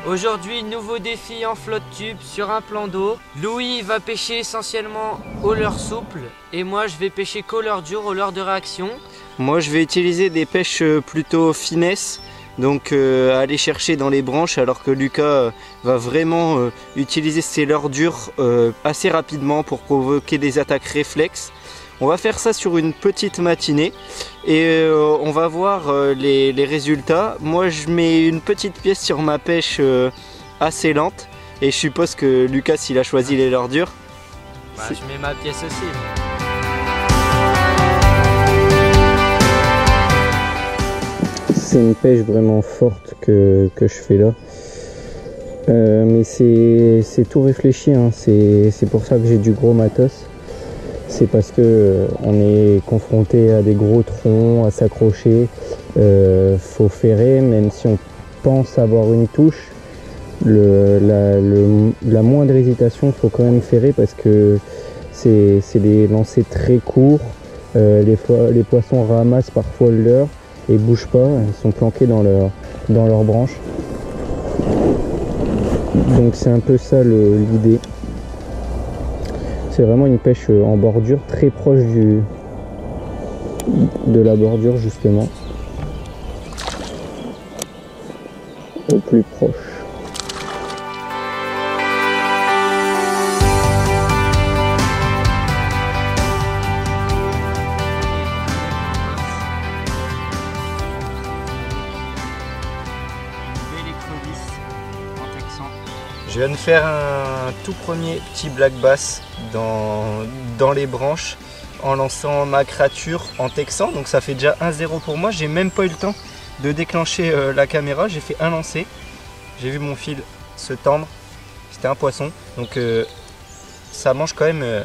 Aujourd'hui, nouveau défi en flotte tube sur un plan d'eau. Louis va pêcher essentiellement au leurre souple et moi je vais pêcher qu'au leurre dur, au leurre de réaction. Moi je vais utiliser des pêches plutôt finesse, donc aller chercher dans les branches, alors que Lucas va vraiment utiliser ses leurres durs assez rapidement pour provoquer des attaques réflexes. On va faire ça sur une petite matinée et on va voir les résultats. Moi je mets une petite pièce sur ma pêche assez lente et je suppose que Lucas il a choisi les leurres durs. Bah, je mets ma pièce aussi. C'est une pêche vraiment forte que je fais là. Mais c'est tout réfléchi, hein. C'est pour ça que j'ai du gros matos. C'est parce que on est confronté à des gros troncs, à s'accrocher. Faut ferrer, même si on pense avoir une touche. La moindre hésitation, faut quand même ferrer parce que c'est des lancers très courts. Les poissons ramassent parfois le leurre et bougent pas. Ils sont planqués dans leur branche. Donc c'est un peu ça l'idée. C'est vraiment une pêche en bordure, très proche de la bordure justement. Au plus proche. Je viens de faire un tout premier petit black bass dans les branches en lançant ma créature en texan, donc ça fait déjà 1-0 pour moi. J'ai même pas eu le temps de déclencher la caméra, j'ai fait un lancer, j'ai vu mon fil se tendre, c'était un poisson, donc ça mange quand même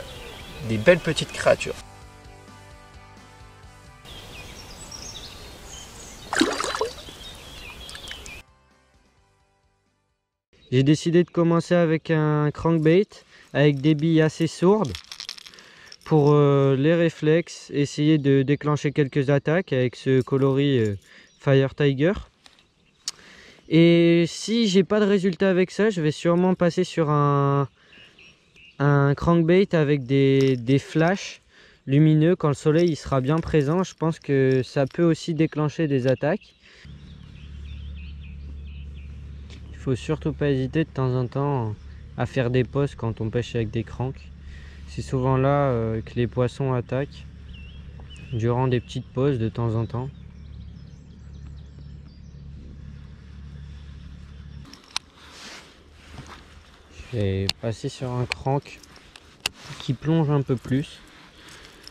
des belles petites créatures. J'ai décidé de commencer avec un crankbait avec des billes assez sourdes pour les réflexes, essayer de déclencher quelques attaques avec ce coloris Fire Tiger. Et si j'ai pas de résultat avec ça, je vais sûrement passer sur un crankbait avec des flashs lumineux quand le soleil il sera bien présent. Je pense que ça peut aussi déclencher des attaques. Il faut surtout pas hésiter de temps en temps à faire des pauses quand on pêche avec des cranks. C'est souvent là que les poissons attaquent, durant des petites pauses de temps en temps. Je vais passer sur un crank qui plonge un peu plus,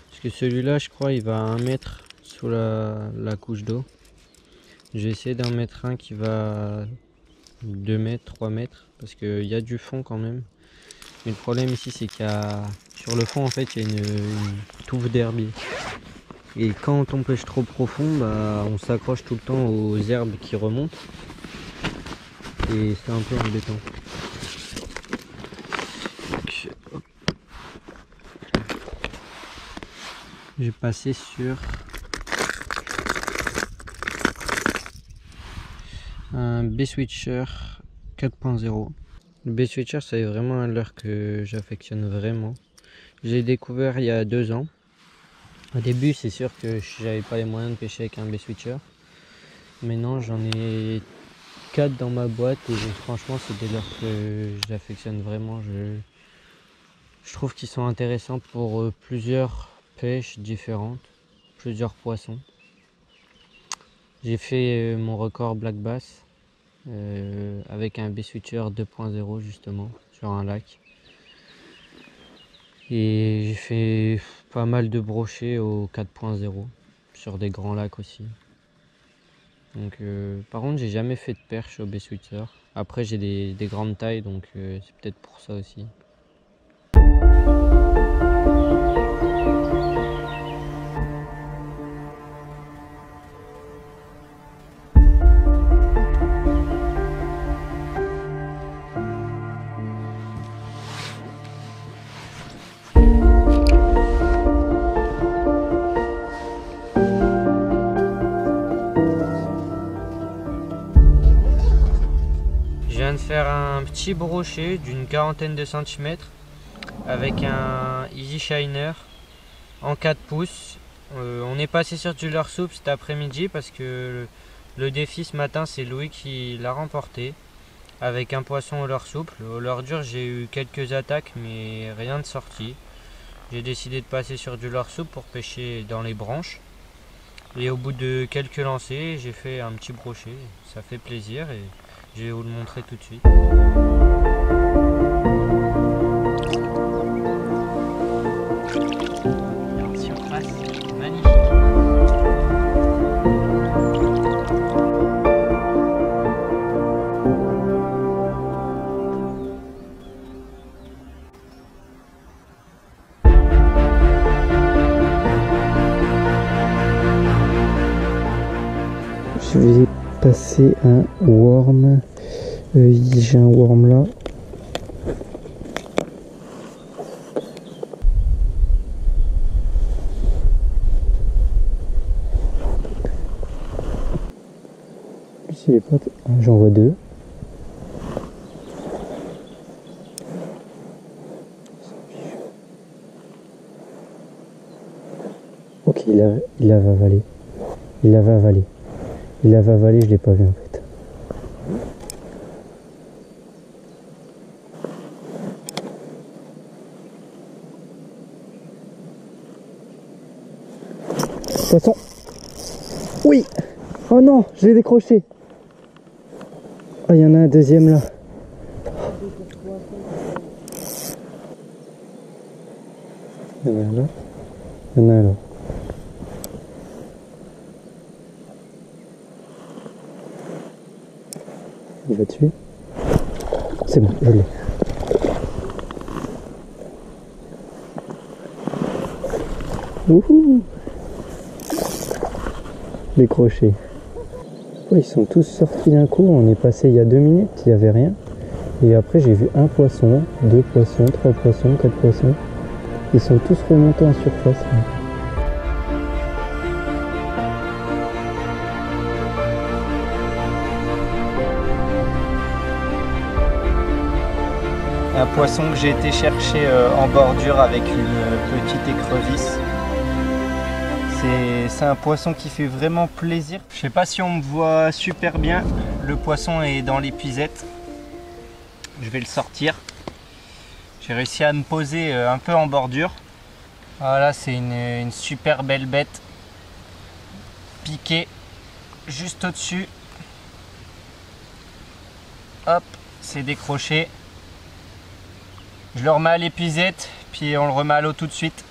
parce que celui-là je crois il va à 1 mètre sous la couche d'eau. Je vais essayer d'en mettre un qui va 2 mètres, 3 mètres, parce qu'il y a du fond quand même. Mais le problème ici c'est qu'il y a, sur le fond en fait il y a une touffe d'herbier. Et quand on pêche trop profond, bah, on s'accroche tout le temps aux herbes qui remontent. Et c'est un peu embêtant. Donc, je vais passer sur un B-Switcher 4.0. Le B-Switcher c'est vraiment un leurre que j'affectionne vraiment. J'ai découvert il y a 2 ans. Au début c'est sûr que j'avais pas les moyens de pêcher avec un B-Switcher. Maintenant j'en ai 4 dans ma boîte et franchement c'est des leurres que j'affectionne vraiment. Je trouve qu'ils sont intéressants pour plusieurs pêches différentes, plusieurs poissons. J'ai fait mon record black bass avec un B-Switcher 2.0 justement sur un lac. Et j'ai fait pas mal de brochets au 4.0 sur des grands lacs aussi. Donc par contre j'ai jamais fait de perche au B-Switcher. Après j'ai des grandes tailles, donc c'est peut-être pour ça aussi. viens de faire un petit brochet d'une quarantaine de centimètres avec un Easy Shiner en 4 pouces. On est passé sur du leurre souple cet après-midi parce que le défi ce matin c'est Louis qui l'a remporté avec un poisson au leurre souple. Au leurre dur j'ai eu quelques attaques mais rien de sorti. J'ai décidé de passer sur du leurre souple pour pêcher dans les branches. Et au bout de quelques lancers, j'ai fait un petit brochet. Ça fait plaisir et je vais vous le montrer tout de suite. En surface, magnifique. Je vais passer un worm. J'ai un worm là. J'en vois deux. Ok, il l'avait avalé. Il l'avait avalé. Il l'avait avalé, je l'ai pas vu en fait. Poisson. Oui. Oh non, je l'ai décroché. Oh, il y en a un deuxième là. Il y en a un là. Il y en a un là. Il va tuer. C'est bon, je l'ai. Wouhou! Décroché. Oh, ils sont tous sortis d'un coup. On est passé il y a 2 minutes, il n'y avait rien. Et après, j'ai vu un poisson, 2 poissons, 3 poissons, 4 poissons. Ils sont tous remontés en surface. Un poisson que j'ai été chercher en bordure avec une petite écrevisse. C'est un poisson qui fait vraiment plaisir. Je sais pas si on me voit super bien. Le poisson est dans l'épuisette. Je vais le sortir. J'ai réussi à me poser un peu en bordure. Voilà, c'est une super belle bête. Piquée juste au-dessus. Hop, c'est décroché. Je le remets à l'épuisette, puis on le remet à l'eau tout de suite.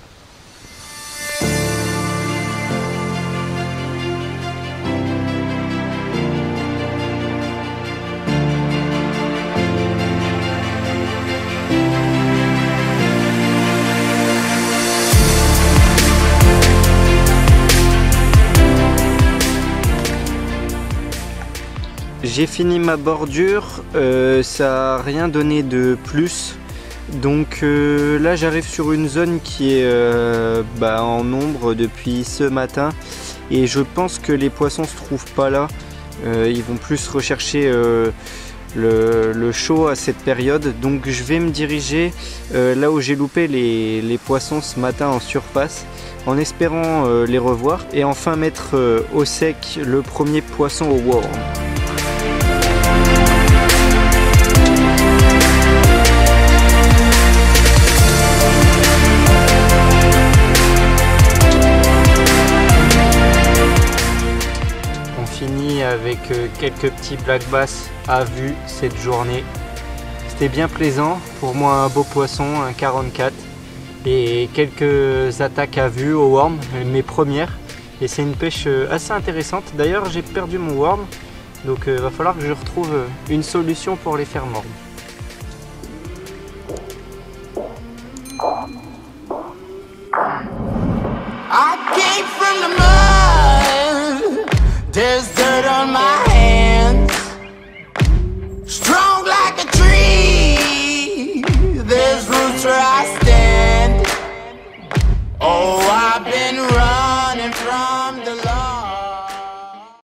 J'ai fini ma bordure, ça n'a rien donné de plus. Donc là j'arrive sur une zone qui est en ombre depuis ce matin et je pense que les poissons se trouvent pas là. Ils vont plus rechercher le chaud à cette période, donc je vais me diriger là où j'ai loupé les poissons ce matin en surface en espérant les revoir et enfin mettre au sec le premier poisson au worm. Avec quelques petits black bass à vue cette journée. C'était bien plaisant, pour moi un beau poisson, un 44 et quelques attaques à vue au worm, mes premières, et c'est une pêche assez intéressante. D'ailleurs j'ai perdu mon worm, donc va falloir que je retrouve une solution pour les faire mordre. I came from the mud. There's